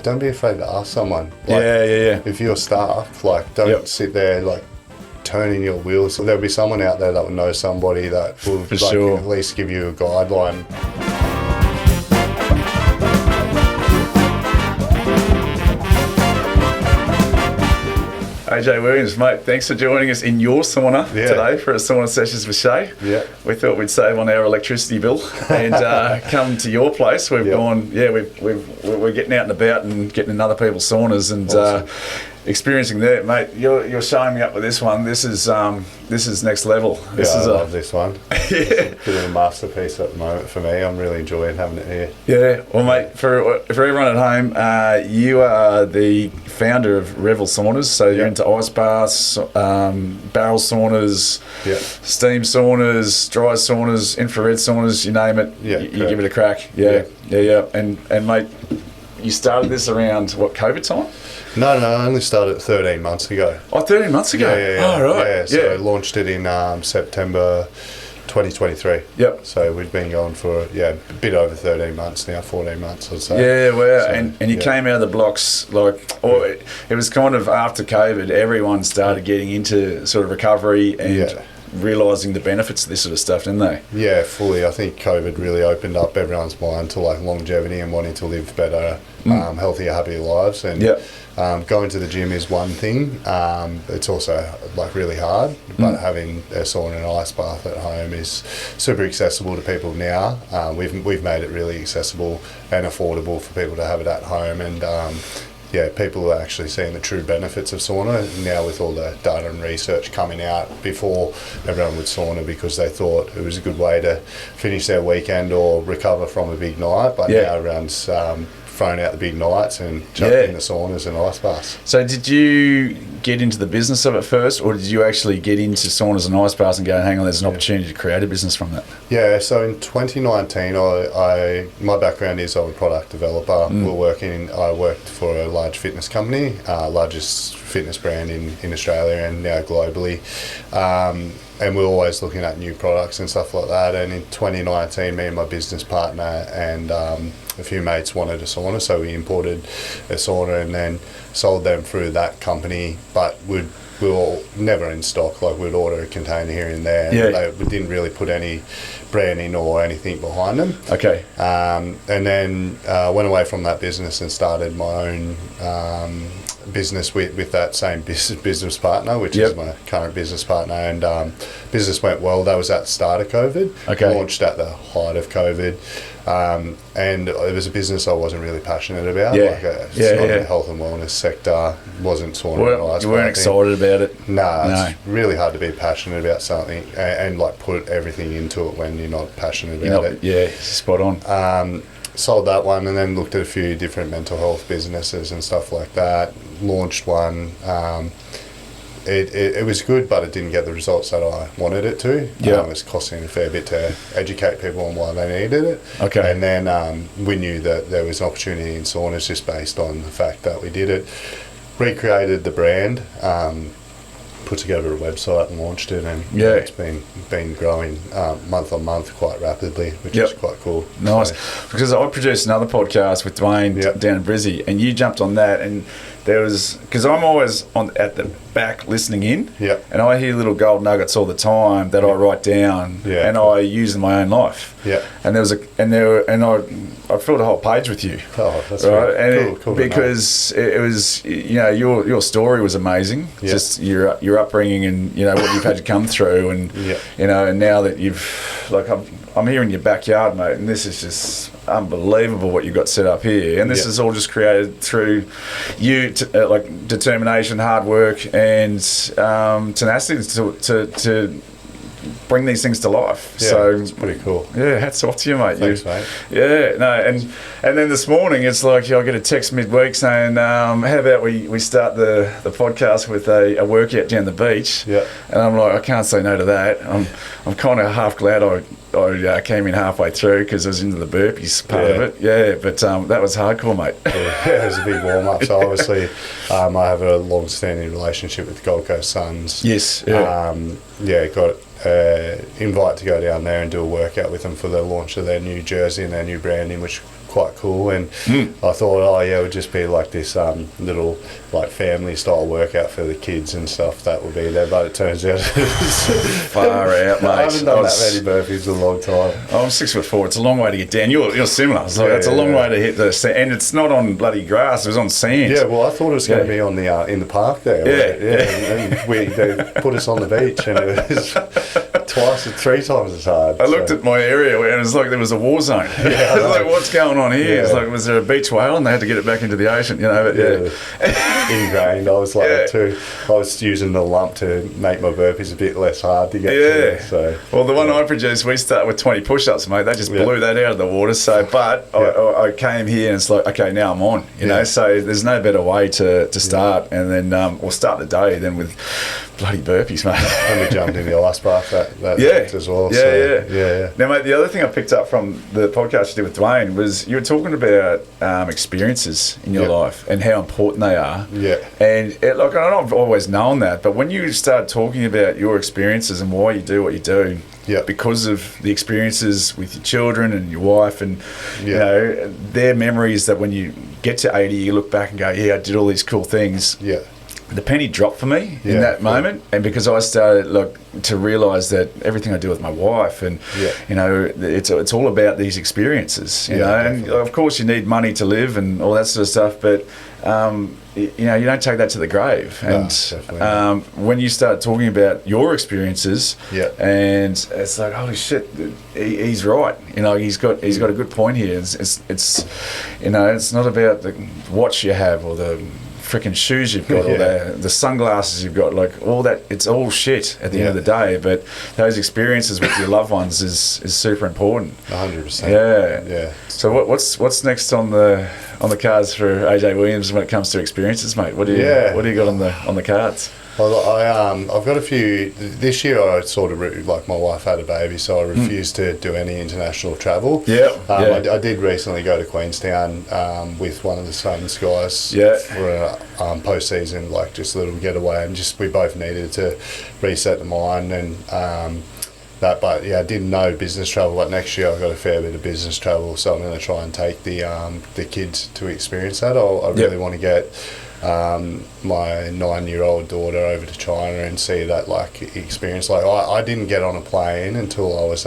Don't be afraid to ask someone. Yeah. If you're staff, like, don't sit there, like, turning your wheels. There'll be someone out there that will know somebody that will at least give you a guideline. AJ Williams, mate, thanks for joining us in your sauna today for a sauna sessions with Shay. Yeah. We thought we'd save on our electricity bill and come to your place. We've gone, we're getting out and about and getting in other people's saunas and awesome. Experiencing that, mate. You're showing me up with this one. This is next level. I love this one. It's a bit of a masterpiece at the moment for me. I'm really enjoying having it here. Yeah, well, mate, for everyone at home, you are the founder of Revel Saunas. So you're into ice baths, barrel saunas, steam saunas, dry saunas, infrared saunas, you name it. Yeah, you give it a crack. Yeah. And mate, you started this around what, COVID time? No, I only started 13 months ago. Oh, 13 months ago? Yeah. Oh, right. Yeah, so I launched it in September 2023. Yep. So we've been going for, a bit over 13 months now, 14 months or so. Yeah, well, so, and you came out of the blocks, it was kind of after COVID, everyone started getting into sort of recovery and realising the benefits of this sort of stuff, didn't they? Yeah, fully. I think COVID really opened up everyone's mind to like longevity and wanting to live better, healthier, happier lives. And going to the gym is one thing. It's also like really hard, but having a sauna and ice bath at home is super accessible to people now. We've made it really accessible and affordable for people to have it at home, and people are actually seeing the true benefits of sauna now with all the data and research coming out. Before, everyone would sauna because they thought it was a good way to finish their weekend or recover from a big night, but now everyone's thrown out the big nights and jumped in the saunas and ice baths. So did you get into the business of it first, or did you actually get into saunas and ice baths and go, hang on, there's an opportunity to create a business from that? Yeah, so in 2019, my background is I'm a product developer. I worked for a large fitness company, largest fitness brand in Australia and now globally. And we're always looking at new products and stuff like that. And in 2019, me and my business partner and a few mates wanted a sauna, so we imported a sauna and then sold them through that company. But we were never in stock. Like, we'd order a container here and there. We didn't really put any branding or anything behind them. Okay. And then went away from that business and started my own business with that same business partner, which is my current business partner, and business went well. That was at the start of COVID. Launched at the height of COVID, and it was a business I wasn't really passionate about. It's not in the health and wellness sector. Wasn't sauna. You weren't excited about it? No. It's really hard to be passionate about something and like put everything into it when you're not passionate about it. Yeah, spot on. Sold that one and then looked at a few different mental health businesses and stuff like that. Launched one. It was good, but it didn't get the results that I wanted it to. It was costing a fair bit to educate people on why they needed it. Okay. And then we knew that there was an opportunity in saunas just based on the fact that we did it. Recreated the brand. Put together a website and launched it, and it's been growing month on month quite rapidly, which is quite cool. Nice. Because I produced another podcast with Dwayne down in Brizzy, and you jumped on that, and there was, because I'm always at the back listening in, and I hear little gold nuggets all the time that I write down, and I use in my own life. And I filled a whole page with you. Oh, that's right. And cool. Because it was, your story was amazing. Just your upbringing and what you've had to come through, and and now that you've I'm here in your backyard, mate, and this is just unbelievable what you've got set up here. And this is all just created through you, determination, hard work, and tenacity to bring these things to life. So it's pretty cool. Hats off to you, mate. Thanks, mate. And then this morning it's like I get a text midweek saying, how about we start the podcast with a workout down the beach. And I'm like, I can't say no to that. I'm kind of half glad I came in halfway through because I was into the burpees part of it. But that was hardcore, mate. It was a big warm-up. So obviously I have a long-standing relationship with the Gold Coast Suns. Yes. Got invite to go down there and do a workout with them for the launch of their new jersey and their new branding, which quite cool. And I thought, oh yeah, it would just be like this little like family style workout for the kids and stuff that would be there. But it turns out far out, mate. I haven't done that many burpees in a long time. I'm 6'4". It's a long way to get down. You're similar. So it's a long way to hit the sand, and it's not on bloody grass. It was on sand. Yeah, well, I thought it was going to be on the in the park there. And they put us on the beach, and it was twice or three times as hard. I looked at my area, and it was like there was a war zone. I was like, what's going on here? Yeah. It's like, was there a beach whale, and they had to get it back into the ocean? You know, but ingrained. I was like I was using the lump to make my burpees a bit less hard to get to. So, well, the one I produced, we start with 20 push-ups, mate. They just blew that out of the water. So, but I came here and it's like, okay, now I'm on. You know, so there's no better way to start, and then we'll start the day then with bloody burpees, mate. And we jumped in the ice bath that as well. Yeah. Now, mate, the other thing I picked up from the podcast you did with Dwayne was you were talking about experiences in your life and how important they are. Yeah. And I've always known that, but when you start talking about your experiences and why you do what you do, because of the experiences with your children and your wife, and you know, their memories that when you get to 80, you look back and go, yeah, I did all these cool things. Yeah. The penny dropped for me in that moment, and because I started to realise that everything I do with my wife, and you know, it's all about these experiences, you know. Definitely. And of course, you need money to live and all that sort of stuff, but you know, you don't take that to the grave. And when you start talking about your experiences, and it's like, holy shit, he's right. You know, he's got a good point here. It's you know, it's not about the watch you have or the freaking shoes you've got, or the sunglasses you've got, like all that. It's all shit at the end of the day, but those experiences with your loved ones is super important. 100%. Yeah. So what's next on the cards for AJ Williams when it comes to experiences, mate? What do you got on the cards? Well, I've got a few. This year I sort of, like my wife had a baby, so I refused to do any international travel. I did recently go to Queenstown with one of the Sauna guys for a post-season, like just a little getaway, and just we both needed to reset the mind and that. But I didn't know business travel, but next year I've got a fair bit of business travel, so I'm going to try and take the kids to experience that. I really want to get my 9-year-old daughter over to China and see that experience. I didn't get on a plane until I was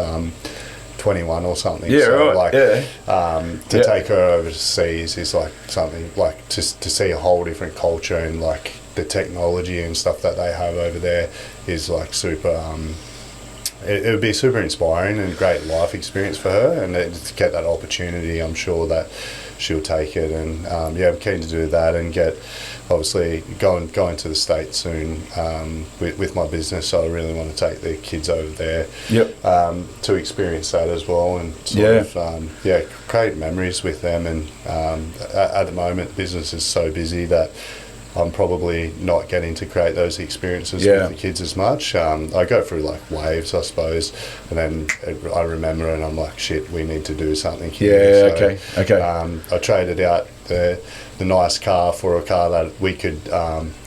21 or something. To take her overseas is like something like to see a whole different culture, and like the technology and stuff that they have over there is like super. It would be super inspiring and great life experience for her, and to get that opportunity, I'm sure that she'll take it. And I'm keen to do that and get, obviously, going to the States soon with my business. So I really want to take the kids over there to experience that as well, and sort of create memories with them. And at the moment, business is so busy that I'm probably not getting to create those experiences with the kids as much. I go through like waves, I suppose, and then I remember and I'm like, shit, we need to do something here. I traded out the nice car for a car that we could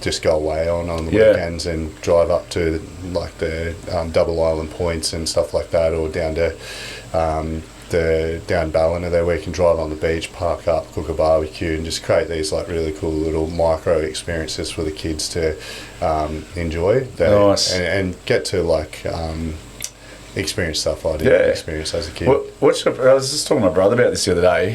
just go away on the weekends and drive up to like the Double Island points and stuff like that, or down to down Ballina there, where you can drive on the beach, park up, cook a barbecue, and just create these like really cool little micro experiences for the kids to enjoy. Nice. And get to like experience stuff I didn't experience as a kid. I was just talking to my brother about this the other day.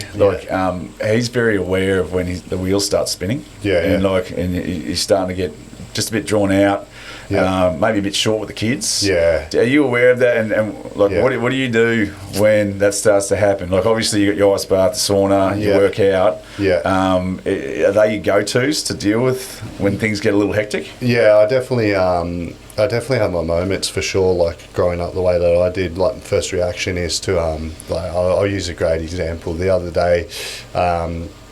He's very aware of when the wheels start spinning. And he's starting to get just a bit drawn out. Maybe a bit short with the kids. Are you aware of that? And what do you do when that starts to happen? Like, obviously you got your ice bath, the sauna, you work out. Are they your go-tos to deal with when things get a little hectic? I definitely have my moments for sure. Like growing up the way that I did, like the first reaction is to I'll use a great example. The other day,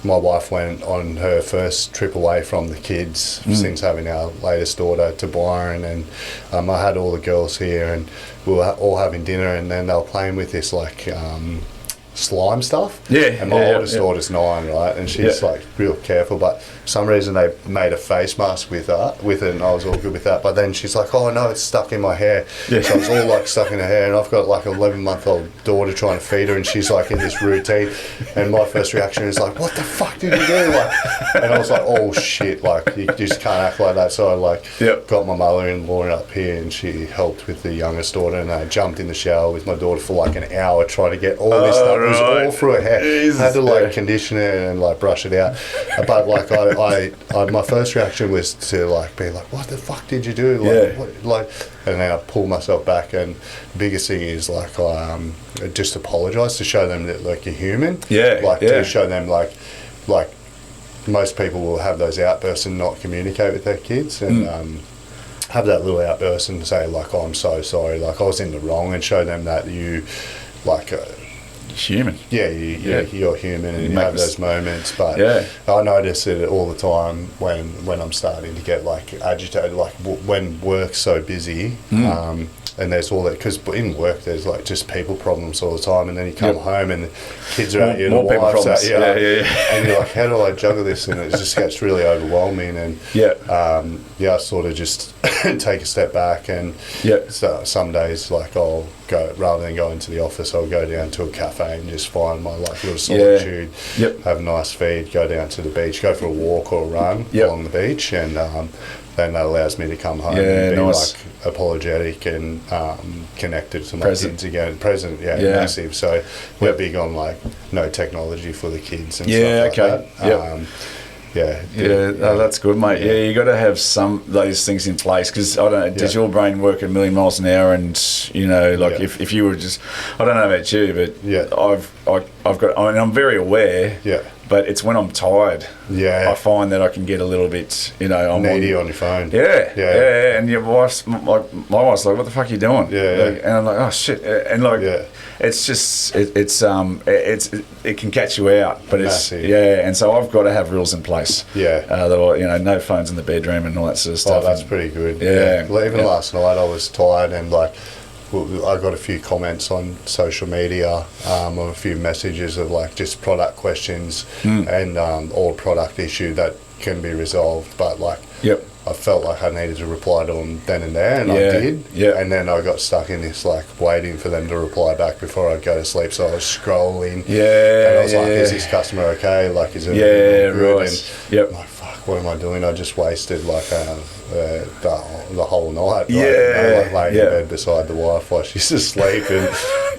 my wife went on her first trip away from the kids since having our latest daughter to Byron, and I had all the girls here, and we were all having dinner, and then they were playing with this slime stuff. Yeah. And my oldest daughter's 9, right? And she's like real careful, but for some reason they made a face mask with it, and I was all good with that. But then she's like, "Oh no, it's stuck in my hair." Yeah. So I was all like stuck in her hair, and I've got like an 11-month-old daughter trying to feed her, and she's like in this routine. And my first reaction is like, "What the fuck did you do?" Like, and I was like, "Oh shit!" Like, you just can't act like that. So I like got my mother-in-law up here, and she helped with the youngest daughter, and I jumped in the shower with my daughter for like an hour trying to get all this stuff. It was all through her hair. I had to like condition it and like brush it out. But like I my first reaction was to like be like, "What the fuck did you do?" Like, what, like, and then I pull myself back. And the biggest thing is like I just apologise to show them that like you're human. To show them like most people will have those outbursts and not communicate with their kids, and have that little outburst and say like, "Oh, I'm so sorry, like I was in the wrong," and show them that you like human. You're human, and you have those moments. But I notice it all the time when I'm starting to get like agitated, like when work's so busy. And there's all that, because in work there's like just people problems all the time, and then you come home and the kids are at you, and the wife's at you, and you're like, how do I juggle this? And it just gets really overwhelming. And I sort of just take a step back, and so some days like I'll go, rather than go into the office, I'll go down to a cafe and just find my like little solitude, have a nice feed, go down to the beach, go for a walk or a run along the beach, and then that allows me to come home and be like apologetic and connected to my kids again. Present, massive. So we're big on like no technology for the kids and stuff like that. That's good, mate. Yeah, you got to have some of those things in place, because I don't know, does your brain work at a million miles an hour? And you know, like if you were just, I don't know about you, but I've got, I mean, I'm very aware. But it's when I'm tired, I find that I can get a little bit, you know, I'm needy on your phone. And your wife's, my wife's like, "What the fuck are you doing?" Like, and I'm like, "Oh shit," and like, it's just, it can catch you out, but massive. And so I've got to have rules in place. Otherwise, you know, no phones in the bedroom and all that sort of stuff. Oh, that's pretty good. Even last night I was tired, and like, I got a few comments on social media, of a few messages of like just product questions and or product issue that can be resolved, but like I felt like I needed to reply to them then and there, and I did. And then I got stuck in this like waiting for them to reply back before I'd go to sleep, so I was scrolling. And I was like, "Is this customer okay? Like, is it good?" And I'm like, fuck, what am I doing? I just wasted like the whole night. Like laying in bed beside the wife while she's asleep, and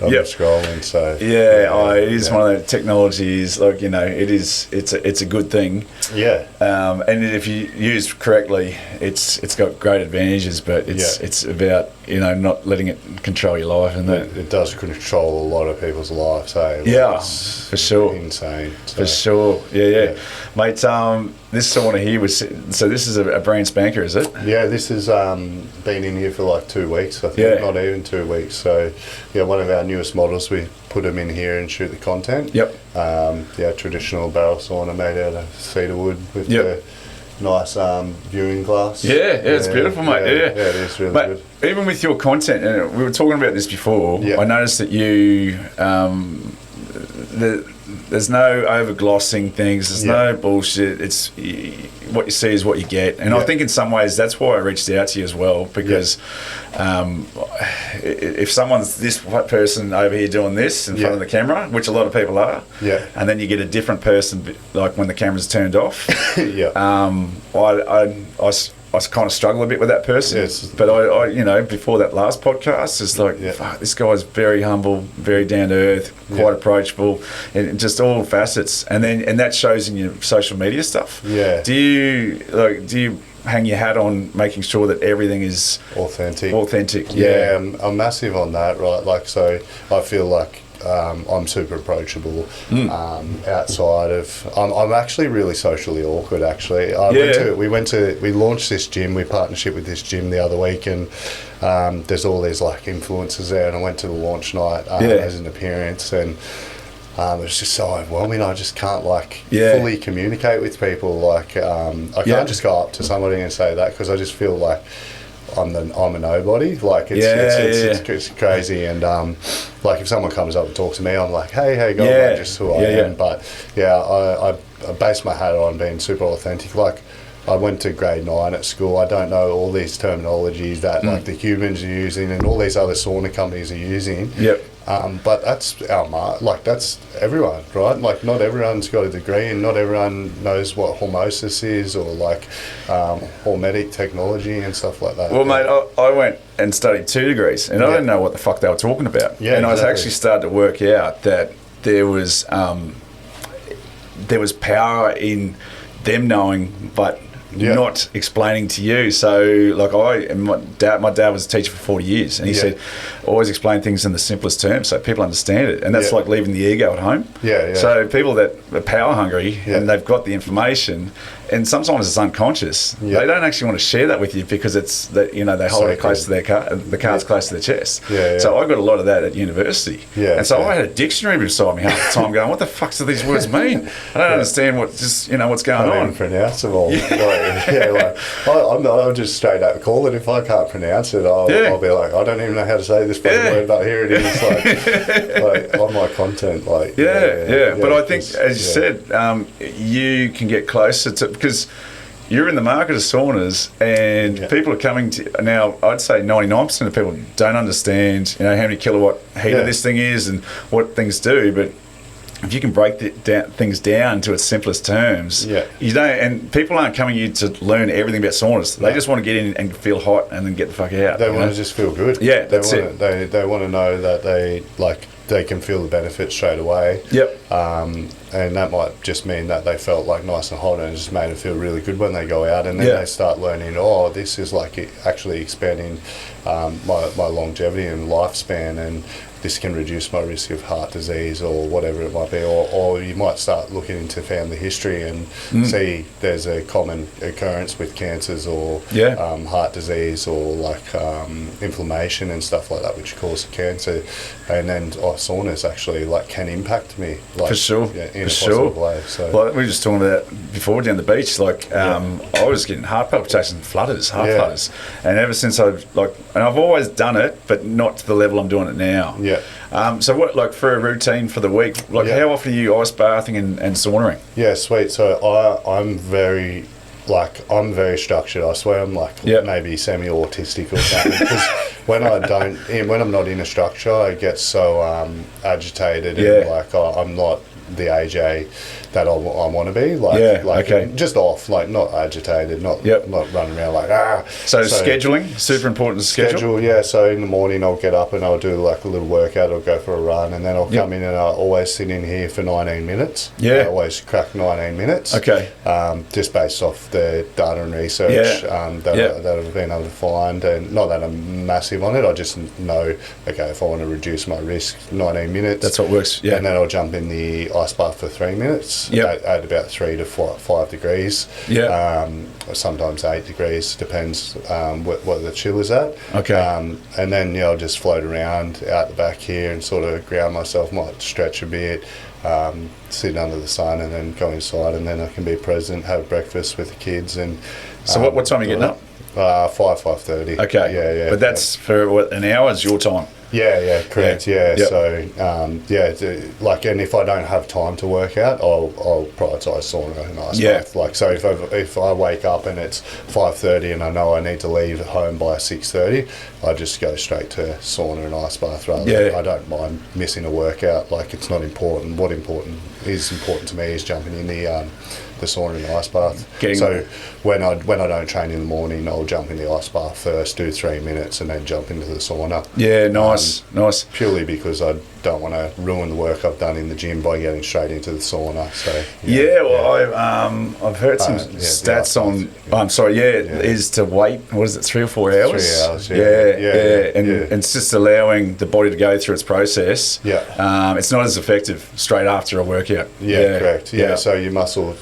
I'm scrolling. So it is one of the technologies. Like, you know, it's a good thing. And if you use correctly, it's got great advantages, but it's about, you know, not letting it control your life, and it does control a lot of people's lives. For sure, insane. For sure, mate. This Sauna here was, so this is a brand spanker, is it? Yeah, this has been in here for like 2 weeks, I think, not even 2 weeks. So, one of our newest models, we put them in here and shoot the content. Traditional barrel sauna made out of cedar wood with the nice viewing glass. It's beautiful, mate. It is really good. Even with your content, and we were talking about this before, I noticed that you, there's no over-glossing things, there's no bullshit, it's what you see is what you get, and I think in some ways that's why I reached out to you as well, because if someone's this person over here doing this in front of the camera, which a lot of people are, and then you get a different person like when the camera's turned off, I kind of struggle a bit with that person, but I you know, before that last podcast, it's like, fuck, this guy's very humble, very down to earth, quite approachable, and just all facets, and that shows in your social media stuff. Do you hang your hat on making sure that everything is authentic? I'm massive on that, right? Like, so I feel like I'm super approachable. Outside of, I'm actually really socially awkward. Actually, we launched this gym. We partnership with this gym the other week, and there's all these like influencers there. And I went to the launch night as an appearance, and it was just so overwhelming. I just can't fully communicate with people. Like, I can't just go up to somebody and say that, because I just feel like I'm a nobody. Like it's crazy, and like if someone comes up and talks to me, I'm like, hey, how you going? Like, just who I am. But I base my hat on being super authentic. Like, I went to grade 9 at school. I don't know all these terminologies that like the humans are using and all these other sauna companies are using. Yep. But that's that's everyone, right? Like, not everyone's got a degree, and not everyone knows what hormesis is, or like hormetic technology and stuff like that. Well, mate, I went and studied 2 degrees, and I didn't know what the fuck they were talking about. Yeah, and I was actually started to work out that there was power in them knowing, but not explaining to you. So, like, my dad was a teacher for 40 years, and he said, always explain things in the simplest terms so people understand it. And that's like leaving the ego at home. So people that are power hungry and they've got the information, and sometimes it's unconscious. They don't actually want to share that with you because it's that, you know, they hold it close to their the cards close to their chest. So I got a lot of that at university. And so I had a dictionary beside me half the time going, what the fuck do these words mean? I don't understand what's going on. Unpronounceable. I'll just straight up call it. If I can't pronounce it, I'll be like, I don't even know how to say this fucking word, but here it is. Like on my content, like but I think, as you said, you can get closer to, because you're in the market of saunas, and people are coming to now. I'd say 99% of people don't understand, you know, how many kilowatt heater this thing is and what things do, but if you can break things down to its simplest terms, you don't. And people aren't coming to you to learn everything about saunas. They just want to get in and feel hot and then get the fuck out. They want to just feel good. Yeah, that's it. They want to know that they can feel the benefits straight away. And that might just mean that they felt like nice and hot, and it just made them feel really good when they go out, and then they start learning, this is like actually expanding my longevity and lifespan, and this can reduce my risk of heart disease or whatever it might be, or you might start looking into family history and see there's a common occurrence with cancers or heart disease or like inflammation and stuff like that, which causes cancer, and then saunas actually like can impact me, like, for sure, in a positive way. So, like we were just talking about before down the beach, like I was getting heart palpitations and flutters, flutters, and ever since I've always done it, but not to the level I'm doing it now. So what, like, for a routine for the week, like how often are you ice bathing and saunaing? Yeah, sweet. So I'm very structured. I swear I'm like maybe semi-autistic or something, because when I'm not in a structure, I get so agitated and like I'm not the AJ that I want to be, just off, like not agitated, not running around like So scheduling, super important schedule. So in the morning I'll get up and I'll do like a little workout, I'll go for a run, and then I'll come in and I'll always sit in here for 19 minutes. I always crack 19 minutes. Just based off the data and research that I've been able to find, and not that I'm massive on it, I just know, if I want to reduce my risk, 19 minutes. That's what works. And then I'll jump in the ice bath for 3 minutes at about 3 to 5 degrees. Sometimes 8 degrees, depends what the chill is at. And then I'll just float around out the back here and sort of ground myself, might stretch a bit, sit under the sun, and then go inside, and then I can be present, have breakfast with the kids. And so what time are you getting up? 5:30. But that's for what, an hour is your time? Correct. So like, and if I don't have time to work out, I'll prioritise sauna and ice bath. Like, so if I wake up and it's 5:30 and I know I need to leave home by 6:30, I just go straight to sauna and ice bath rather. I don't mind missing a workout. Like, it's not important. What important to me is jumping in the sauna and ice bath. So when I don't train in the morning, I'll jump in the ice bath first, do 3 minutes, and then jump into the sauna. Nice. Purely because I don't want to ruin the work I've done in the gym by getting straight into the sauna. So I've heard some stats on. Is to wait. What is it? 3 or 4 hours? 3 hours. And it's just allowing the body to go through its process. It's not as effective straight after a workout. Correct. So your muscle,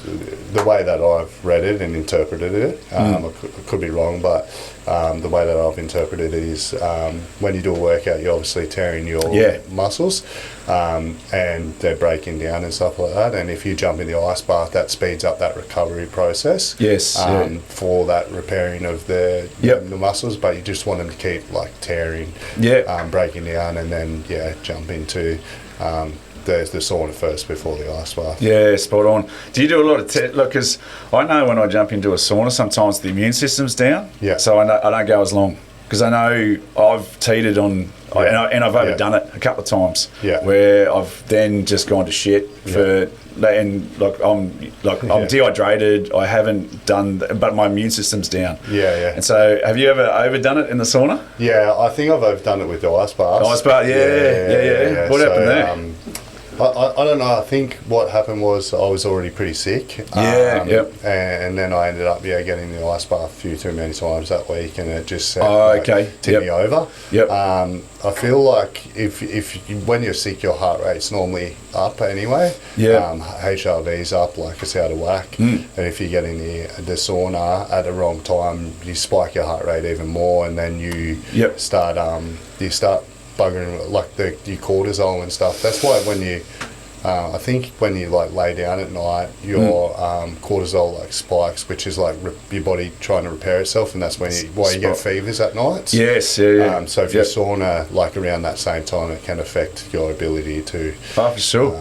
the way that I've read it and interpreted it, I could be wrong, but the way that I've interpreted it is when you do a workout, you're obviously tearing your muscles, and they're breaking down and stuff like that. And if you jump in the ice bath, that speeds up that recovery process. Yes. For that repairing of the muscles, but you just want them to keep like tearing, breaking down, and then jump into the sauna first before the ice bath. Yeah, spot on. Do you do a lot of look? Because I know when I jump into a sauna, sometimes the immune system's down. Yeah. So I don't go as long because I know I've teetered on, and I've overdone it a couple of times. Yeah. Where I've then just gone to shit for. And I'm dehydrated. I haven't done, but my immune system's down. Yeah. And so, have you ever overdone it in the sauna? Yeah, I think I've overdone it with the ice bath. Ice bath, yeah. What happened there? I don't know. I think what happened was I was already pretty sick. And then I ended up getting the ice bath a few too many times that week, and it just tipped me over. I feel like if when you're sick, your heart rate's normally up anyway. HRV's up, like it's out of whack. And if you get in the sauna at the wrong time, you spike your heart rate even more, and then you start buggering like your cortisol and stuff. That's why when you I think when you like lay down at night, your cortisol like spikes, which is like your body trying to repair itself, and that's when why you get fevers at night. Yes, so if you sauna like around that same time, it can affect your ability to. Oh, for sure.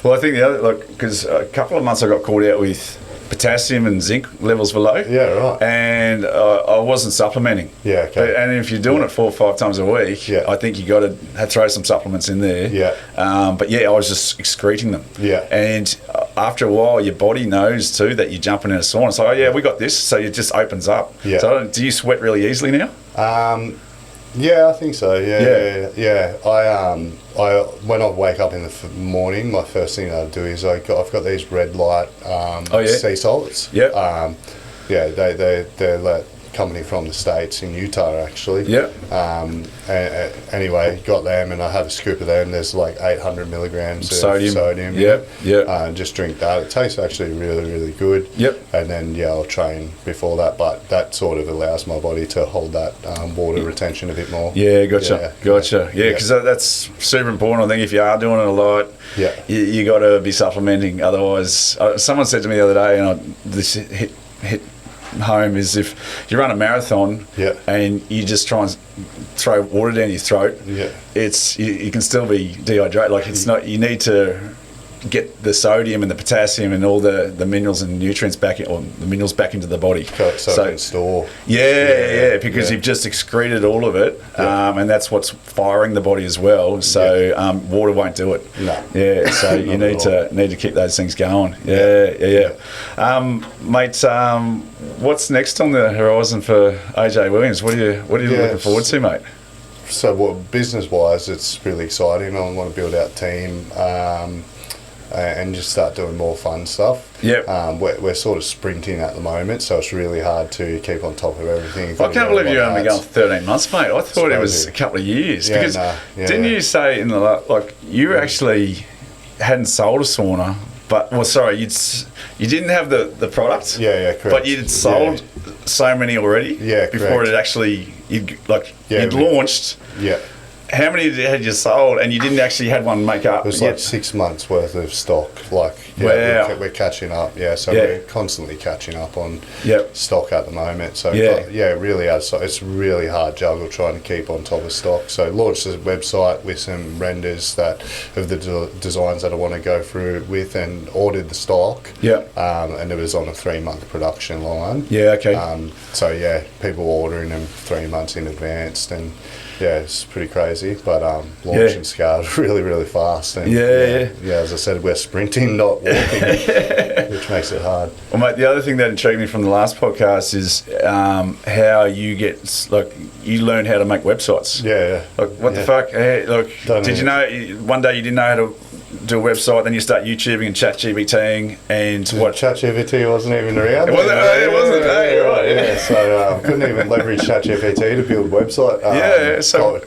Well, I think the other because a couple of months I got caught out with potassium and zinc levels were low. Yeah, right. And I wasn't supplementing. Yeah, okay. And if you're doing it 4 or 5 times a week, I think you got to throw some supplements in there. Yeah. But I was just excreting them. Yeah. And after a while, your body knows too that you're jumping in a sauna. It's like, we got this. So it just opens up. Yeah. So do you sweat really easily now? Yeah, I think so. Yeah. I when I wake up in the morning, my first thing I do is I've got these red light sea salts. Yeah. They're like company from the States in Utah actually. Anyway, got them, and I have a scoop of them. There's like 800 milligrams of sodium. Just drink that. It tastes actually really, really good. And then I'll train before that, but that sort of allows my body to hold that water retention a bit more. Gotcha. Because that's super important. I think if you are doing it a lot, you got to be supplementing. Otherwise, someone said to me the other day, and this hit home, is if you run a marathon and you just try and throw water down your throat, it's you can still be dehydrated. Like it's not, you need to get the sodium and the potassium and all the minerals and nutrients back or the minerals back into the body. So it can store. Because you've just excreted all of it, and that's what's firing the body as well. So water won't do it. No. So you need to keep those things going. Mate. What's next on the horizon for AJ Williams? What are you looking forward to, mate? So, business-wise, it's really exciting. I want to build out a team and just start doing more fun stuff. We're sort of sprinting at the moment, so it's really hard to keep on top of everything. I can't believe you're only going 13 months, mate. I thought it was a couple of years. Didn't you say in the you actually hadn't sold a sauna? But you didn't have the product. Correct. But you'd sold so many already. Before it actually you'd launched. How many had you sold, and you didn't actually had one make up? It was like 6 months worth of stock. We're catching up. We're constantly catching up on stock at the moment. So really, it's really hard juggle trying to keep on top of stock. So launched a website with some renders of the designs that I want to go through with, and ordered the stock. And it was on a 3-month production line. People were ordering them 3 months in advance, and it's pretty crazy, but launching scaled really, really fast. And as I said, we're sprinting, not walking, which makes it hard. Well, mate, the other thing that intrigued me from the last podcast is how you you learn how to make websites. What the fuck? Did you know one day you didn't know how to do a website, then you start YouTubing and ChatGPTing and what? ChatGPT wasn't even around. It wasn't. Right? yeah. So couldn't even leverage ChatGPT to build website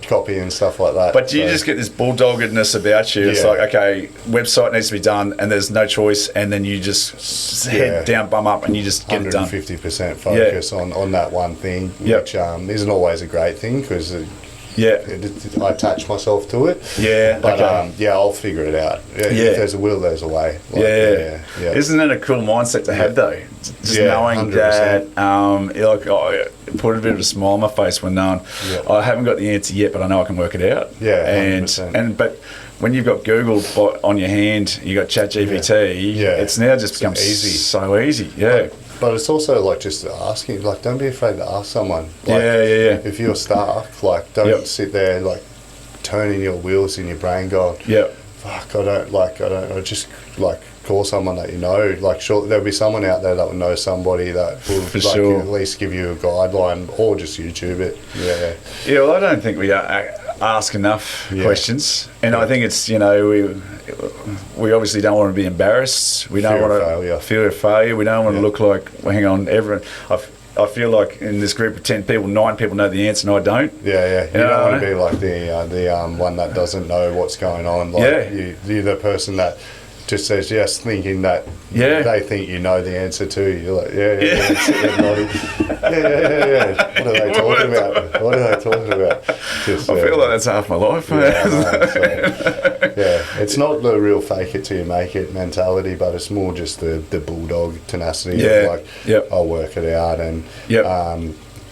copy and stuff like that. But you just get this bulldoggedness about you. It's like, okay, website needs to be done, and there's no choice, and then you just head down, bum up, and you just get it done. 150% focus on that one thing, which isn't always a great thing because I attach myself to it. Yeah, but I'll figure it out. If there's a will, there's a way. Isn't that a cool mindset to have though? Just knowing 100%. That, put a bit of a smile on my face when knowing I haven't got the answer yet, but I know I can work it out. Yeah, 100%. But when you've got Google on your hand, you got ChatGPT. It's now just become so easy. Yeah. But it's also like just asking, like, don't be afraid to ask someone. Like, if you're stuck, like, don't sit there like turning your wheels in your brain, going, fuck, I just like call someone that you know. Like, sure, there'll be someone out there that will know somebody that will at least give you a guideline, or just YouTube it. Yeah. Well, I don't think we ask enough questions, and I think it's we obviously don't want to be embarrassed. We don't want to fear of failure. We don't want to look like, well, hang on, everyone. I feel like in this group of 10 people, 9 people know the answer and I don't. You don't want to be like the one that doesn't know what's going on. Like you're the person that just says yes, thinking that they think you know the answer to. You're like, What are they talking about? What are they talking about? Just, I feel like that's half my life. It's not the real fake it till you make it mentality, but it's more just the bulldog tenacity of like, I'll work it out, and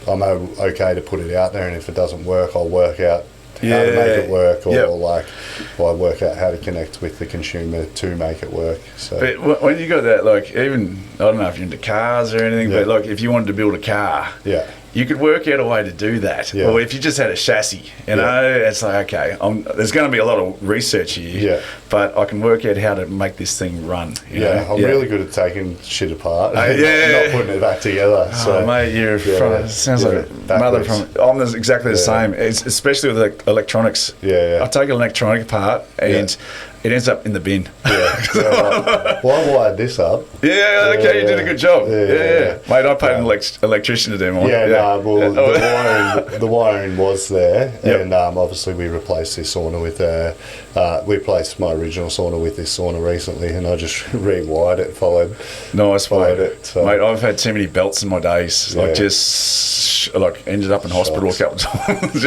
I'm okay to put it out there, and if it doesn't work, I'll work out how to make it work, or I work out how to connect with the consumer to make it work. So, but when you got that, like, even, I don't know if you're into cars or anything, but like if you wanted to build a car, you could work out a way to do that. Or if you just had a chassis, it's like, okay, there's going to be a lot of research here, but I can work out how to make this thing run. I'm really good at taking shit apart, not putting it back together. So, mate, you're from, sounds like mother from. I'm exactly the same. It's, especially with electronics. I take an electronic apart and it ends up in the bin. Well, I wired this up. You did a good job. Mate, I paid an electrician to do mine. The wiring was there, and obviously we replaced this sauna with we replaced my original sauna with this sauna recently, and I just rewired it, followed it. So. Mate, I've had too many belts in my days. Like, just like ended up in hospital a couple of times.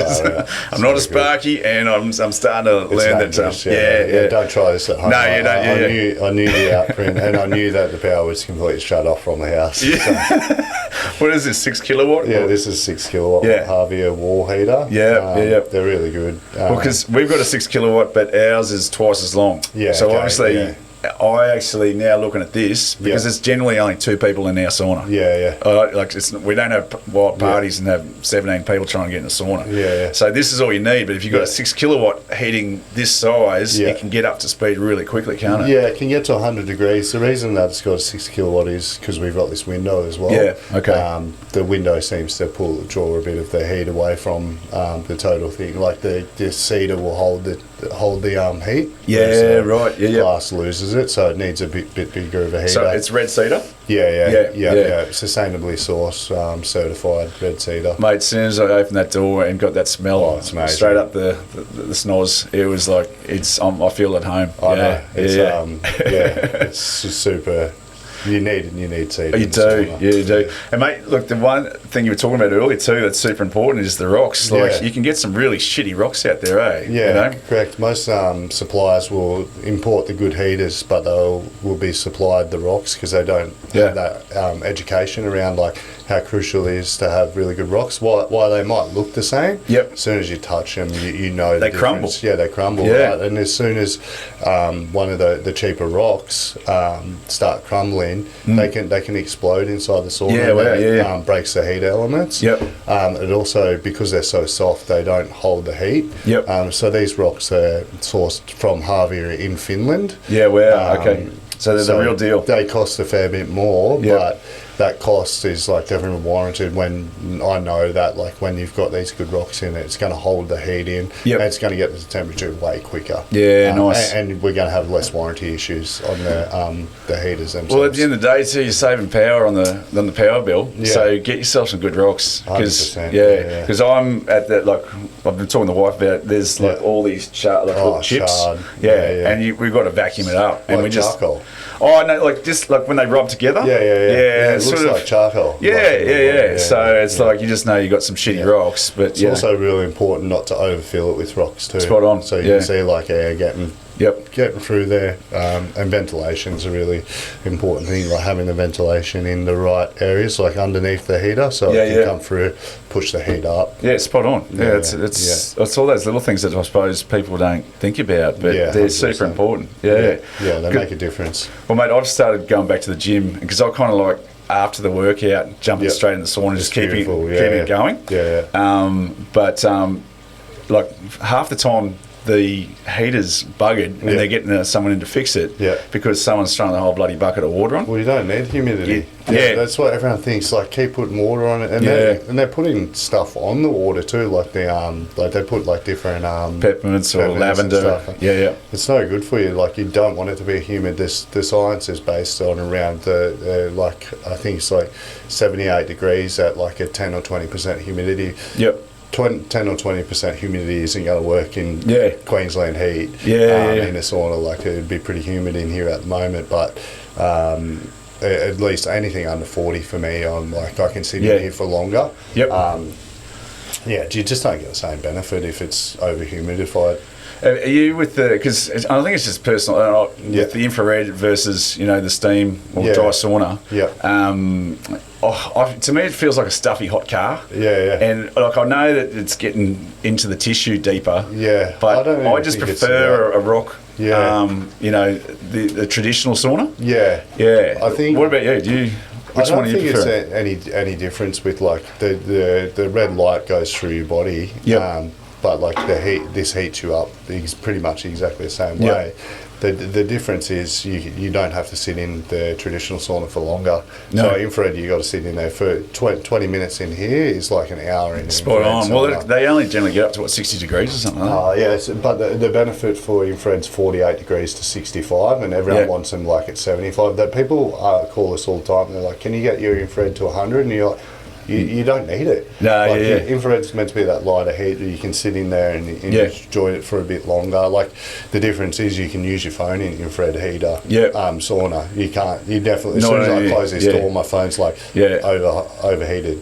I'm not a Sparky, and I'm starting to learn that. Don't try this at home. No, you don't. I knew the outprint, and I knew that the power was completely shut off from the house. What is this, 6 kilowatt? Yeah, this is 6 kilowatt Harvier wall heater. They're really good. Because we've got a 6 kilowatt, but ours is twice as long. Obviously, I actually now looking at this because it's generally only 2 people in our sauna. Like we don't have wild parties and have 17 people trying to get in the sauna. So this is all you need. But if you've got a 6 kilowatt heating this size, it can get up to speed really quickly, can't it? Yeah, it can get to 100 degrees. The reason that it's got a 6 kilowatt is because we've got this window as well. The window seems to draw a bit of the heat away from the total thing. Like the cedar will hold the heat. Glass loses it, so it needs a bit bigger of a heater. So it's red cedar? Yeah. Sustainably sourced, certified red cedar. Mate, as soon as I opened that door and got that smell straight up the snoz, it was like, I feel at home. I know. It's super. You need cedar. You do. And mate, look, the one thing you were talking about earlier too that's super important is the rocks. Like, you can get some really shitty rocks out there, eh? Correct. Most suppliers will import the good heaters, but will be supplied the rocks because they don't have that education around like how crucial it is to have really good rocks. While they might look the same, as soon as you touch them, you know they crumble. Yeah, they crumble. Right? And as soon as one of the cheaper rocks start crumbling, they can explode inside the sauna. It breaks the heat elements. It also, because they're so soft, they don't hold the heat. So these rocks are sourced from Harvier in Finland. Okay. So they're the real deal. They cost a fair bit more, but that cost is like definitely warranted when I know that like when you've got these good rocks in it, it's going to hold the heat in, and it's going to get the temperature way quicker. Yeah, nice. And we're going to have less warranty issues on the heaters themselves. Well, at the end of the day, too, you're saving power on the power bill. Yeah. So get yourself some good rocks. Because I'm at that, like I've been talking to the wife about. There's like all these little chips. Shard. And we've got to vacuum it up, and like charcoal. Oh no, like just like when they rub together. Yeah, it looks like charcoal. Yeah. So it's like you just know you got some shitty rocks, but it's also really important not to overfill it with rocks too. Spot on. So you can see like air getting through there, and ventilation's a really important thing. Like having the ventilation in the right areas, like underneath the heater, so it can come through, push the heat up. Yeah, spot on. It's all those little things that I suppose people don't think about, but they're 100%. Super important. Yeah, they make a difference. Well, mate, I've started going back to the gym because I kind of like after the workout jumping straight in the sauna and just keeping it going. But like half the time the heater's buggered and they're getting someone in to fix it because someone's throwing the whole bloody bucket of water on. Well, you don't need humidity. That's what everyone thinks. Like, keep putting water on it, and they're putting stuff on the water too. Like they put like different peppermints or lavender. It's no good for you. Like, you don't want it to be humid. The science is based on around the like I think it's like 78 degrees at like a 10 or 20% humidity. 10 or 20% humidity isn't going to work in Queensland heat. In a sauna, like it'd be pretty humid in here at the moment, but at least anything under 40 for me, I'm like I can sit in here for longer. You just don't get the same benefit if it's over humidified. Are you with the, because I think it's just personal, with the infrared versus, the steam or dry sauna. To me, it feels like a stuffy hot car. And like I know that it's getting into the tissue deeper. But I just prefer a rock. The traditional sauna. I think. What about you? Which one do you prefer? I don't think it's any difference with like the red light goes through your body. But like this heats you up pretty much exactly the same way. The difference is you don't have to sit in the traditional sauna for longer. So infrared, you got to sit in there for 20 minutes. In here is like an hour in. Spot on. Well, they only generally get up to 60 degrees or something. But the benefit for infrared's 48 degrees to 65, and everyone wants them like at 75. That people call us all the time. And they're like, "Can you get your infrared to 100?" And you're like, You don't need it. Infrared's meant to be that lighter heat that you can sit in there and enjoy it for a bit longer. Like, the difference is you can use your phone in infrared heater. Sauna. You can't. You definitely. As soon as I close this door, my phone's like overheated.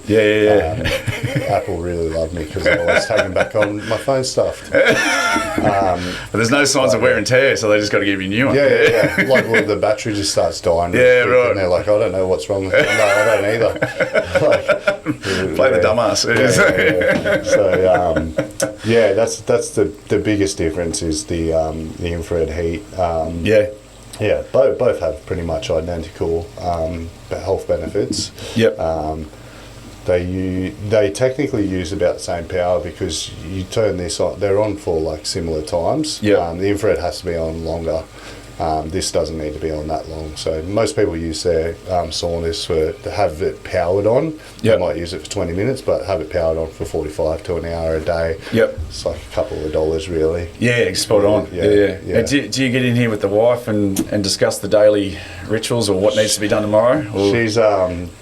Apple really love me because I always take them back on. My phone's stuffed. But there's no signs of wear and tear, so they just got to give you a new one. Like, well, the battery just starts dying. Right. And they're like, I don't know what's wrong with it. No, I don't either. Play the dumbass. So that's the biggest difference is the infrared heat. Both have pretty much identical health benefits. They technically use about the same power because you turn this on. They're on for like similar times. The infrared has to be on longer. This doesn't need to be on that long. So most people use their saunas to have it powered on. They might use it for 20 minutes, but have it powered on for 45 to an hour a day. It's like a couple of dollars, really. Spot on. And do you get in here with the wife and discuss the daily rituals or what needs to be done tomorrow? Or?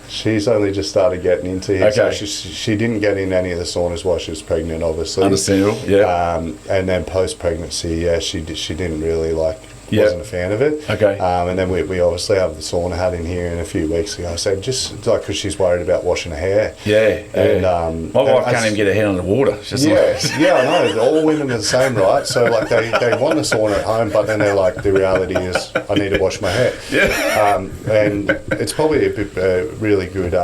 She's only just started getting into here. So she didn't get in any of the saunas while she was pregnant, obviously. Understandable. And then post-pregnancy, she didn't really wasn't a fan of it. And then we obviously have the sauna hat in here in a few weeks ago. So just like because she's worried about washing her hair. And my wife can't even get her head under water. I know. All women are the same, right? So like they want a sauna at home, but then they're like, the reality is I need to wash my hair. And it's probably a really good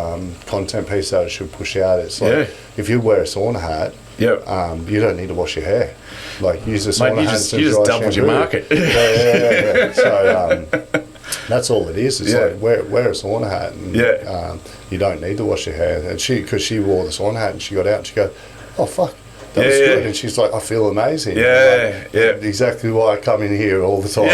content piece that I should push out. It's like if you wear a sauna hat, you don't need to wash your hair. Like, use the sauna hat. You just doubled your market. So that's all it is. It's like wear a sauna hat, and you don't need to wash your hair. And because she wore the sauna hat and she got out and she goes, "Oh fuck, that was good." And she's like, "I feel amazing." Exactly why I come in here all the time.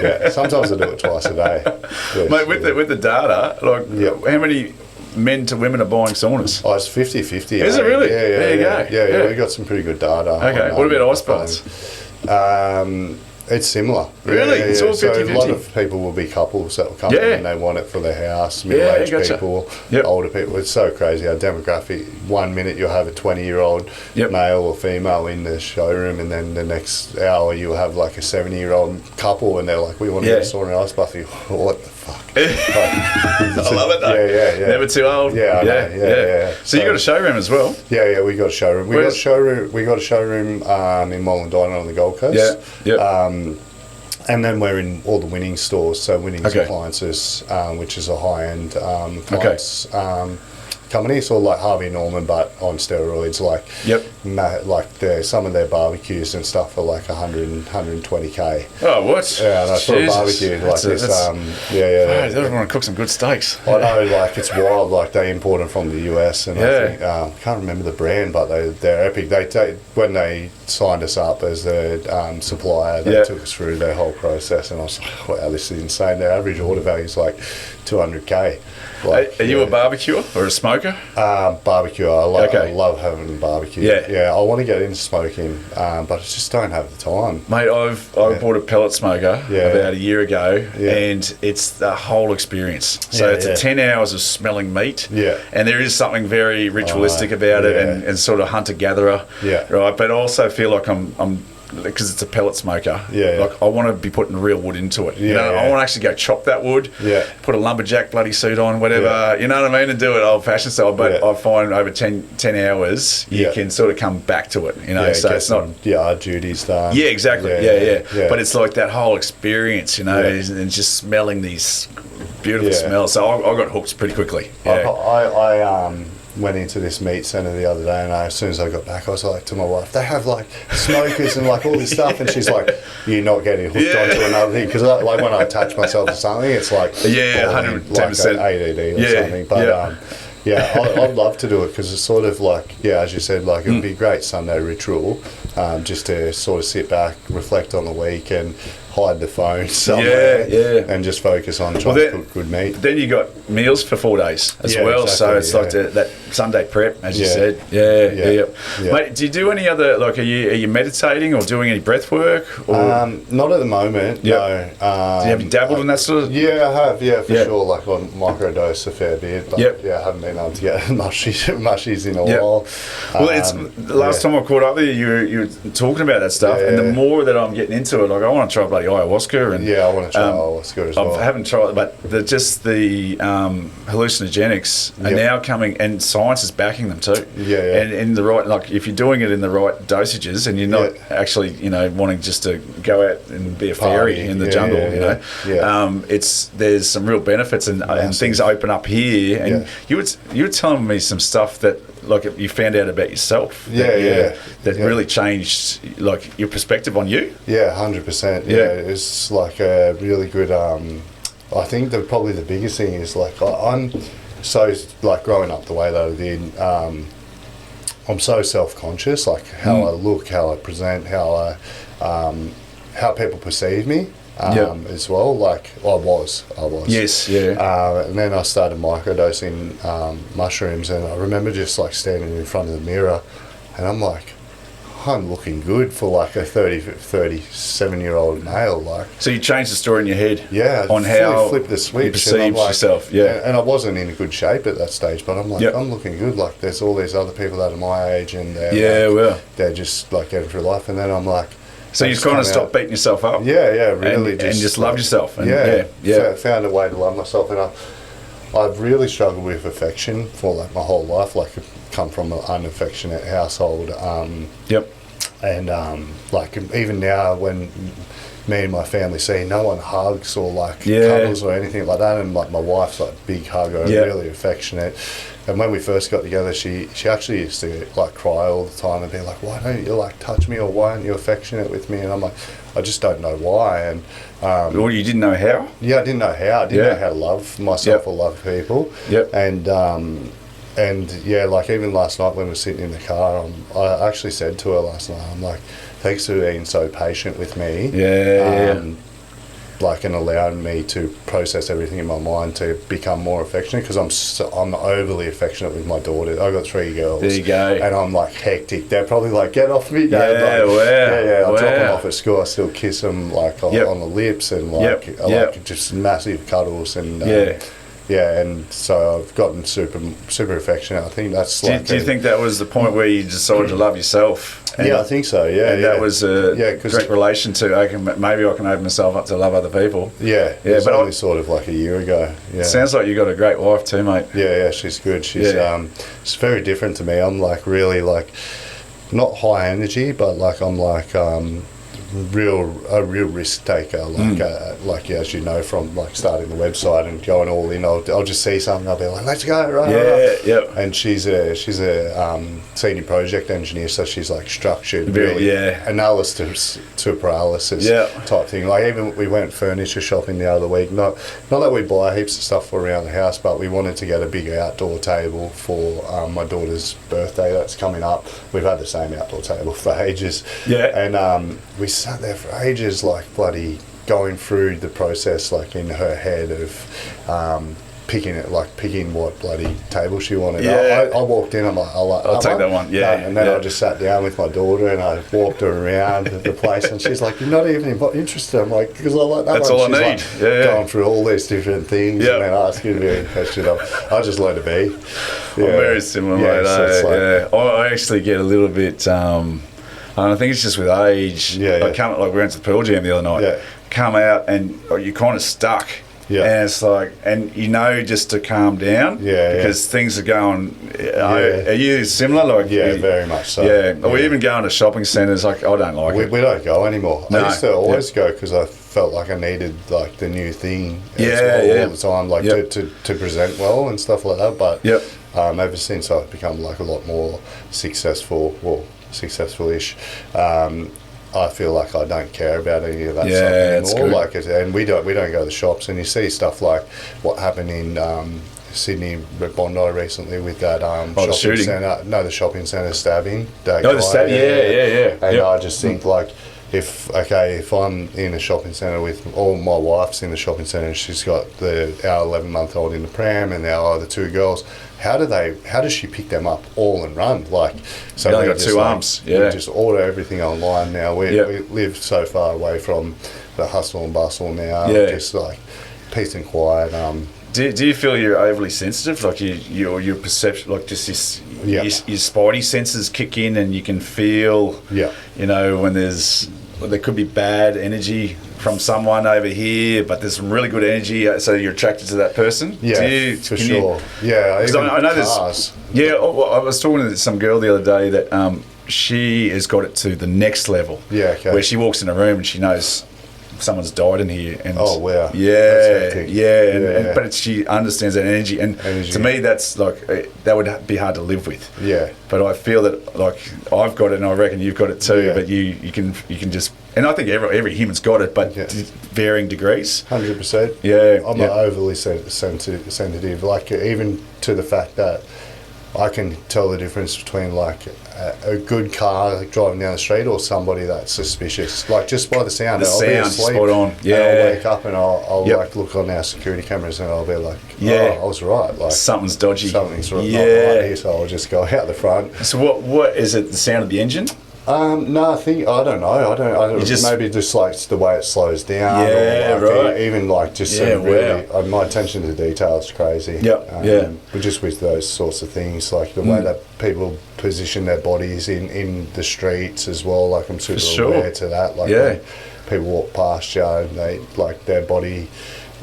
Yeah. Sometimes I do it twice a day. Yes. Mate, with the data, like, how many men to women are buying saunas? Oh, it's 50-50. Is it really? Yeah, there you go. Yeah, we got some pretty good data. Okay, what about ice baths? It's similar. Really? It's all 50-50? So a lot of people will be couples that will come in and they want it for their house, middle-aged people, older people. It's so crazy. Our demographic, 1 minute you'll have a 20-year-old male or female in the showroom, and then the next hour you'll have like a 70-year-old couple, and they're like, we want to get a sauna and ice bath. What the fuck? I love it though. Yeah. Never too old. Yeah. So you got a showroom as well? Yeah, we got a showroom. We got a showroom in Mullandina on the Gold Coast. And then we're in all the Winning stores, so Winning's Appliances, which is a high-end appliance company, sort of like Harvey Norman, but on steroids. Some of their barbecues and stuff are like 120K. Oh, what? Yeah, no, for a barbecue like this. They don't want to cook some good steaks. I know, like it's wild. Like they import them from the US, and I think, can't remember the brand, but they're epic. When they signed us up as their supplier, they took us through their whole process, and I was like, wow, this is insane. Their average order value is like 200K. Are you a barbecuer or a smoker? Barbecue. I love having a barbecue. Yeah. I want to get into smoking, but I just don't have the time. Mate, I bought a pellet smoker about a year ago, and it's the whole experience. So it's 10 hours of smelling meat, and there is something very ritualistic about it, and sort of hunter-gatherer, right? But I also feel like I'm because it's a pellet smoker. Like I want to be putting real wood into it. I want to actually go chop that wood. Put a lumberjack bloody suit on, whatever. You know what I mean, and do it old-fashioned style. But I find over 10 hours you can sort of come back to it. So it's not our duties done. Yeah, exactly. But it's like that whole experience, and just smelling these beautiful smells. So I got hooked pretty quickly. I went into this meat centre the other day, and as soon as I got back, I was like to my wife, they have like smokers and like all this stuff, and she's like, you're not getting hooked onto another thing, because like when I attach myself to something, it's like 110% like ADD or something. But I'd love to do it, because it's sort of like, as you said, like it would be a great Sunday ritual, just to sort of sit back, reflect on the week, and hide the phone somewhere, and just focus on trying to cook good meat. Then you got meals for 4 days as well, exactly, so it's like that Sunday prep, as you said. Mate, do you do any other, like, are you meditating or doing any breath work? Not at the moment, no. Have you dabbled in that sort of? Yeah, I have, for sure. Like I microdose a fair bit, but I haven't been able to get mushies in a while. Well, it's the last time I caught up with you, you were talking about that stuff, and the more that I'm getting into it, like I want to try bloody ayahuasca, and I want to try ayahuasca as well. I haven't tried it, but the hallucinogenics are now coming, and science is backing them too. And in the right, like if you're doing it in the right dosages, and you're not actually, wanting just to go out and be a fairy in the jungle, there's some real benefits, and things open up here. And you were telling me some stuff that, like, you found out about yourself. That really changed, like, your perspective on you. 100%. It's like a really good. I think probably the biggest thing is, like, I'm so, like, growing up the way that I did. I'm so self-conscious, like how I look, how I present, how people perceive me. As well, like I was. Yes, and then I started microdosing mushrooms, and I remember just like standing in front of the mirror, and I'm like, I'm looking good for like a 37-year-old male. Like, so you changed the story in your head, on how flipped the switch, you perceived yourself, and I wasn't in a good shape at that stage, but I'm like, I'm looking good. Like, there's all these other people that are my age, and they're just like getting through life, and then I'm like. So you kind of stopped beating yourself up? Really. And just loved yourself. And found a way to love myself. And I've really struggled with affection for like my whole life. Like, I've come from an unaffectionate household. And like even now, when me and my family see no one hugs or like cuddles or anything like that, and like my wife's like big hugger, really affectionate. And when we first got together, she actually used to like cry all the time and be like, why don't you like touch me, or why aren't you affectionate with me? And I'm like, I just don't know why. And well, you didn't know how? I didn't know how. I didn't know how to love myself or love people. And like even last night when we were sitting in the car, I actually said to her last night, I'm like, thanks for being so patient with me. like, and allowed me to process everything in my mind to become more affectionate, because I'm overly affectionate with my daughters. I've got 3 girls. There you go. And I'm like hectic. They're probably like, get off me, Dad. Yeah, like, wow. Yeah, I wow. drop them off at school. I still kiss them like on the lips, and like I like just massive cuddles, and and so I've gotten super affectionate. I think that's Do you think that was the point where you decided to love yourself? I think so. Yeah, and that was a direct relation to maybe I can open myself up to love other people. Yeah, it was only sort of like a year ago. Yeah, sounds like you got a great wife too, mate. Yeah, she's good. She's she's very different to me. I'm like really like not high energy, but like I'm like a real risk taker, like as you know from like starting the website and going all in. I'll just see something, I'll be like, let's go, right. And she's a senior project engineer, so she's like structured, really analysis to paralysis type thing. Like even we went furniture shopping the other week, not that we buy heaps of stuff for around the house, but we wanted to get a big outdoor table for my daughter's birthday that's coming up. We've had the same outdoor table for ages, and we sat there for ages, like bloody going through the process, like in her head of picking what bloody table she wanted. I walked in, I'm like, I'll take that one. And then I just sat down with my daughter and I walked her around the place, and she's like, you're not even interested. I'm like, because I like that. That's one. all I need. Like, going through all these different things and then asking me a question. I just let it be. I'm very similar, mate. I actually get a little bit. I think it's just with age. We went to the Pearl Jam the other night. Come out and you're kind of stuck. And it's like, and just to calm down. Because things are going. Are you similar? Like, very much so. Or even going to shopping centres. Like, I don't like it. We don't go anymore. I used to always go because I felt like I needed like the new thing all the time, like to present well and stuff like that. But ever since I've become like a lot more successful-ish, I feel like I don't care about any of that stuff anymore. Like, and we don't go to the shops, and you see stuff like what happened in Sydney, Bondi recently with that shopping centre. No, the shopping centre stabbing. The stabbing. And I just think like, if I'm in a shopping centre with my wife's in the shopping centre, and she's got our 11-month-old in the pram and our other 2 girls. How does she pick them up all and run? Like, so they got 2 arms. We just order everything online now. We live so far away from the hustle and bustle now. Just like peace and quiet. Do you feel you're overly sensitive? Like your perception, like just your spidey senses kick in, and you can feel, when there could be bad energy from someone over here, but there's some really good energy, so you're attracted to that person? For sure. I know cars. I was talking to some girl the other day that she has got it to the next level. Where she walks in a room and she knows someone's died in here, and but she understands that energy, and to me that's like that would be hard to live with. But I feel that like I've got it, and I reckon you've got it too. But you can just, and I think every human's got it, but varying degrees. 100%. I'm not overly sensitive, like even to the fact that I can tell the difference between like a good car like driving down the street or somebody that's suspicious, like just by the sound. I'll be asleep, spot on. And I'll wake up and I'll like look on our security cameras and I'll be like, I was right. Like something's dodgy. Something's not right here, so I'll just go out the front. So what is it? The sound of the engine? No, I don't know. I don't. Maybe just like the way it slows down. Even like just really, my attention to detail is crazy. But just with those sorts of things, like the way that people position their bodies in the streets as well. Like I'm super aware to that. Like when people walk past you and they like their body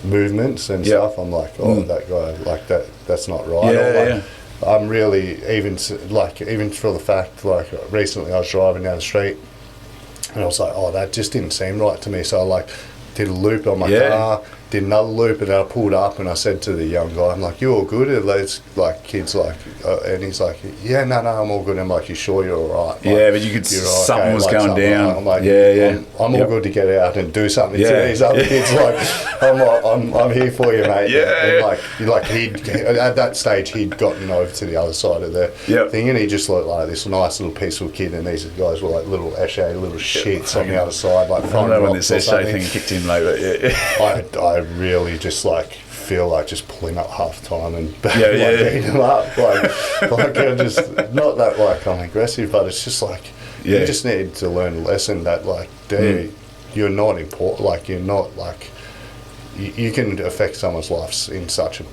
movements and stuff. I'm like, that guy, like that's not right. I'm really even for the fact, like recently I was driving down the street and I was like, that just didn't seem right to me, so I like did a loop on my car, did another loop, and then I pulled up and I said to the young guy, I'm like, you all good? And there's like kids like, and he's like, yeah, no, I'm all good. And I'm like, you sure you're all right? Like, yeah, but you could, something was going down. I'm like, yeah. I'm all good to get out and do something to these other kids. Like, I'm here for you, mate. Yeah. And like at that stage, he'd gotten over to the other side of the thing, and he just looked like this nice little peaceful kid, and these guys were like little shits on the other side. Like, I don't know when this Eshe thing kicked in, mate, but I really just like feel like just pulling up half time and beating them up. Like I'm just not that like I'm aggressive, but it's just like you just need to learn a lesson that like you're not important. Like you're not like you can affect someone's life in such a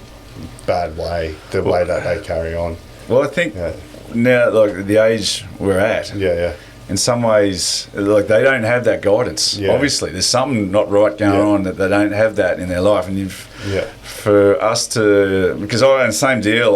bad way, the way that they carry on. Well, I think now, like the age we're at, in some ways, like they don't have that guidance. Obviously, there's something not right going on that they don't have that in their life, and for us to, because I, and same deal.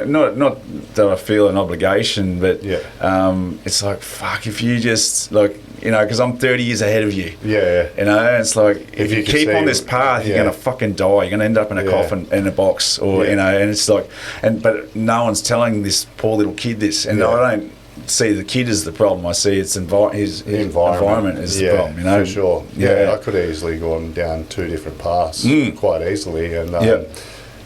Not that I feel an obligation, but it's like fuck if you just like. You know, because I'm 30 years ahead of you. You know, it's like if you keep on this path, you're gonna fucking die. You're gonna end up in a coffin, in a box, or you know. And it's like, but no one's telling this poor little kid this, and I don't see the kid as the problem. I see it's his environment is the problem. You know, for sure. I could have easily gone down two different paths quite easily, and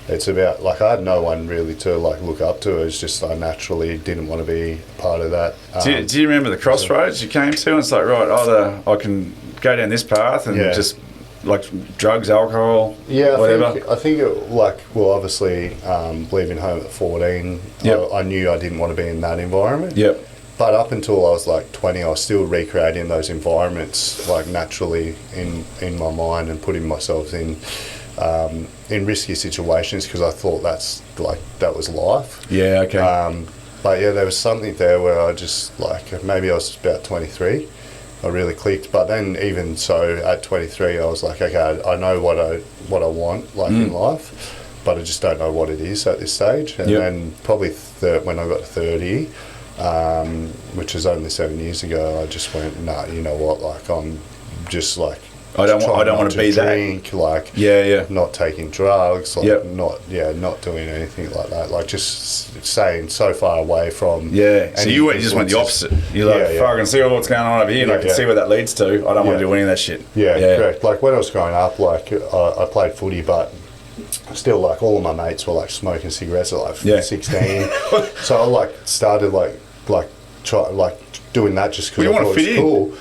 it's about like I had no one really to like look up to. It's just I naturally didn't want to be part of that. Do you remember the crossroads you came to? And it's like, right, either I can go down this path and just like drugs, alcohol, whatever. I think it, like, well, obviously leaving home at 14, I knew I didn't want to be in that environment. But up until I was like 20, I was still recreating those environments like naturally in my mind and putting myself in risky situations because I thought that was life. But there was something there where I just like maybe I was about 23. I really clicked, but then even so at 23 I was like, okay, I know what I want like in life, but I just don't know what it is at this stage. And then probably when I got to 30, which was only 7 years ago, I just went, nah, you know what, like I'm just like I don't want to be drink, that. Like not taking drugs, like not doing anything like that. Like just staying so far away from. So you just went the opposite. You're like, fuck, I can see what's going on over here, and I can see where that leads to. I don't want to do any of that shit. Correct. Like when I was growing up, like I played footy, but still, like all of my mates were like smoking cigarettes at like 16. So I like started doing that just because I thought it was cool.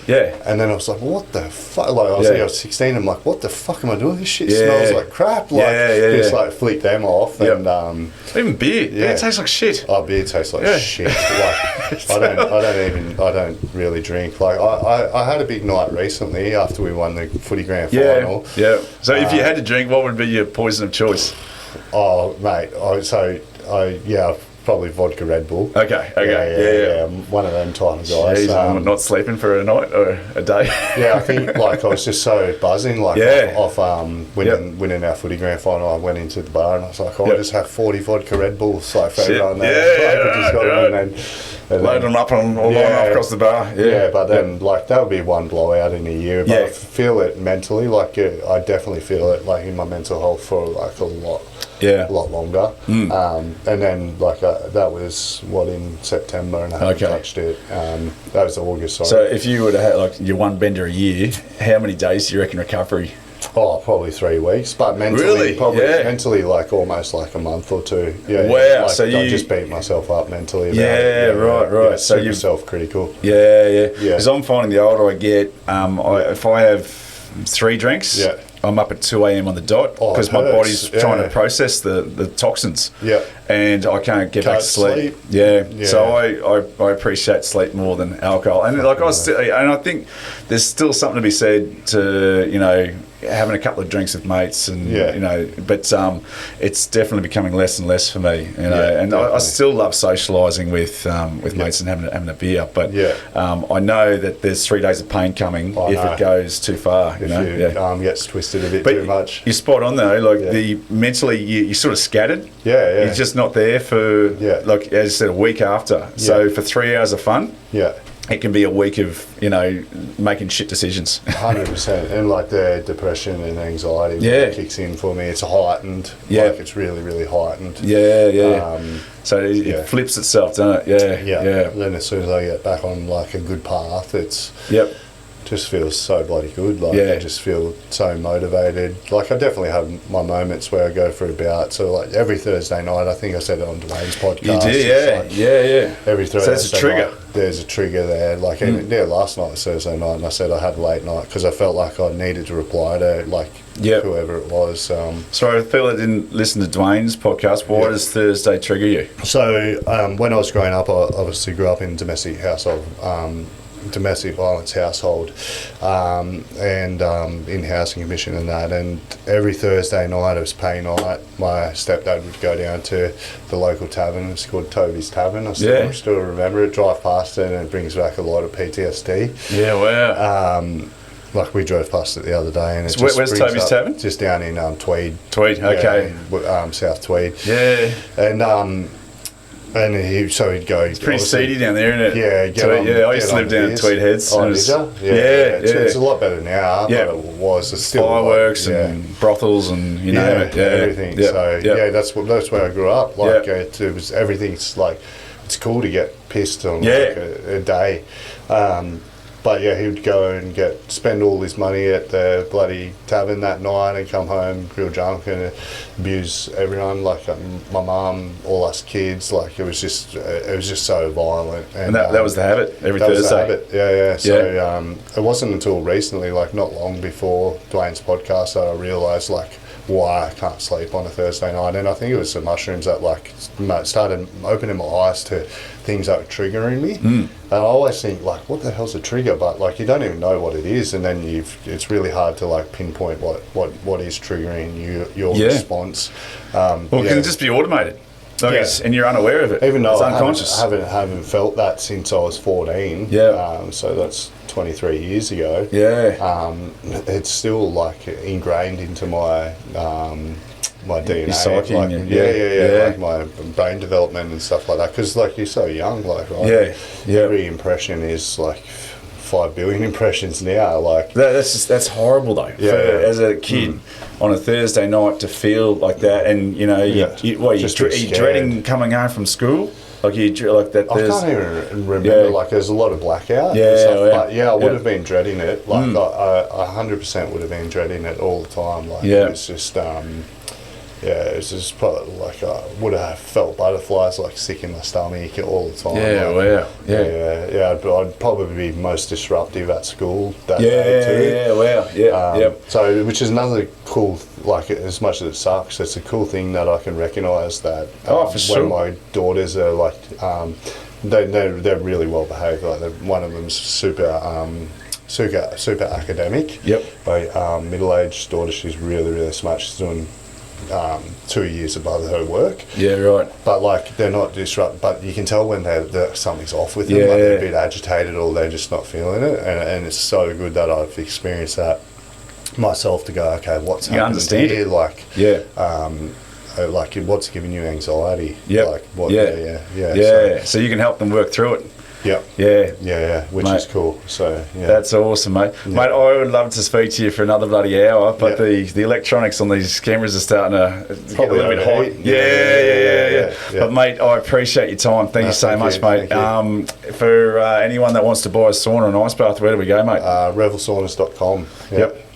And then I was like, what the fuck? Like I was 16. I'm like, what the fuck am I doing? This shit smells like crap. Like just like flick them off. And even beer. Beer tastes like shit. Oh, beer tastes like shit. Like I don't really drink. Like I had a big night recently after we won the footy grand final. So if you had to drink, what would be your poison of choice? Oh, mate. Probably vodka Red Bull. Okay. One of them type of guys. Jeez, I'm not sleeping for a night or a day. I think like I was just so buzzing off winning our footy grand final. I went into the bar and I was like, I'll just have 40 vodka Red Bulls like for everyone there. And load them up on line across the bar. But then like that would be one blowout in a year. But I feel it mentally. Like I definitely feel it like in my mental health for like a lot longer. And then like that was in September, and I haven't touched it. That was August. Sorry. So if you were to have like your one bender a year, how many days do you reckon recovery? Oh, probably 3 weeks, but mentally, mentally like almost like a month or two. Wow! Like, so I just beat myself up mentally. Right. So you're self-critical. Because I'm finding the older I get, if I have 3 drinks, I'm up at 2 a.m. on the dot because my body's trying to process the toxins. And I can't get back to sleep. So I appreciate sleep more than alcohol. And like I think there's still something to be said to having a couple of drinks with mates and but it's definitely becoming less and less for me. And I still love socialising with mates and having a beer. But I know that there's 3 days of pain coming if it goes too far. If your arm gets twisted a bit too much. You're spot on though. Like mentally you're sort of scattered. You're just not there for like as I said a week after. So for 3 hours of fun. it can be a week of, you know, making shit decisions. 100%. And like the depression and anxiety kicks in for me. It's heightened. Yeah. Like it's really, really heightened. Yeah. So it flips itself, doesn't it? Yeah. Then as soon as I get back on like a good path, it's just feels so bloody good. Like I just feel so motivated. Like I definitely have my moments where I go for a bout. So like every Thursday night, I think I said it on Dwayne's podcast. You do, like Every Thursday so it's a trigger. night, there's a trigger there. Like last night was Thursday night, and I said I had a late night because I felt like I needed to reply to like whoever it was. So for people that didn't listen to Dwayne's podcast, why does Thursday trigger you? So when I was growing up, I obviously grew up in domestic violence household, and in housing commission and that, and every Thursday night it was pay night. My stepdad would go down to the local tavern. It's called Toby's Tavern. I still remember it. Drive past it and it brings back a lot of PTSD. Yeah, wow. Like we drove past it the other day, and where's Toby's Tavern? Just down in Tweed. Okay. South Tweed. Yeah. And he'd go. It's pretty seedy down there, isn't it? Yeah, I used to live down at Tweed Heads. Oh, is it? It's a lot better now. Yeah, but it was. It's still fireworks and brothels and you know everything. So that's where I grew up. Like it was everything's like it's cool to get pissed on like a day. But yeah, he would go and spend all his money at the bloody tavern that night and come home real drunk and abuse everyone, like my mum, all us kids. Like it was just so violent. And that was the habit every Thursday. Was the habit. Yeah. So it wasn't until recently, like not long before Dwayne's podcast, that I realised like why I can't sleep on a Thursday night. And I think it was the mushrooms that like started opening my eyes to things that were triggering me. And I always think like, what the hell's a trigger? But like you don't even know what it is, and then it's really hard to like pinpoint what is triggering your response. Well, it can just be automated. And you're unaware of it. Even though it's unconscious. I haven't felt that since I was 14. So that's 23 years ago. It's still like ingrained into my my DNA, your psyche, like my brain development and stuff like that. Because like you're so young, like every impression is like 5 billion impressions now. Like that's horrible though. As a kid on a Thursday night to feel like that, and you know, you're dreading coming home from school. Like like that. I can't even remember. Like there's a lot of blackout. But I would have been dreading it. Like I 100% would have been dreading it all the time. Like it was just. It was just probably like I would have felt butterflies, like sick in my stomach all the time. I'd probably be most disruptive at school that day too. So, which is another cool, like as much as it sucks, it's a cool thing that I can recognise that when my daughters are like, they're really well behaved. Like one of them's super academic. My middle-aged daughter, she's really, really smart. She's doing 2 years above her work. But like they're not disrupt. But you can tell when something's off with them. Like they're a bit agitated or they're just not feeling it. And it's so good that I've experienced that myself to go, okay, what's happening here? Like like what's giving you anxiety? Like what? So you can help them work through it. Which is cool. So that's awesome, mate. Mate, I would love to speak to you for another bloody hour, but the electronics on these cameras are starting to get a little bit hot. But mate, I appreciate your time. Thank you so much, mate. For anyone that wants to buy a sauna and ice bath, where do we go, mate? Revelsaunas.com.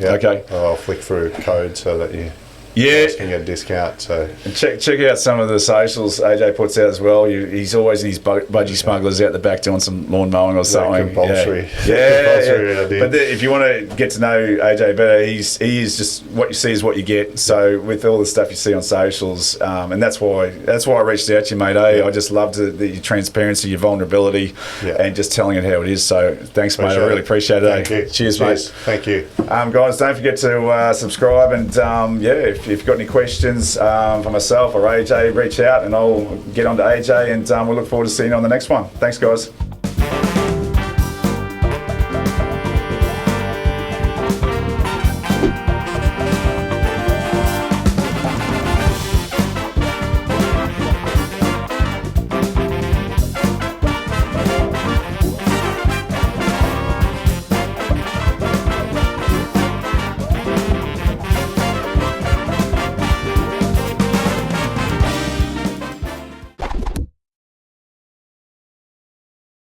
Okay. I'll flick through a code so that you guys can get a discount. So and check out some of the socials AJ puts out as well. He's always in his budgie smugglers out the back doing some lawn mowing or something. Compulsory. But if you want to get to know AJ better, he is just what you see is what you get. So with all the stuff you see on socials, and that's why I reached out to you, mate. I just loved your transparency, your vulnerability, and just telling it how it is. So thanks, mate. I really appreciate it. Thank you. Cheers, mate. Thank you. Guys, don't forget to subscribe, and if you've got any questions for myself or AJ, reach out and I'll get on to AJ, and we'll look forward to seeing you on the next one. Thanks, guys.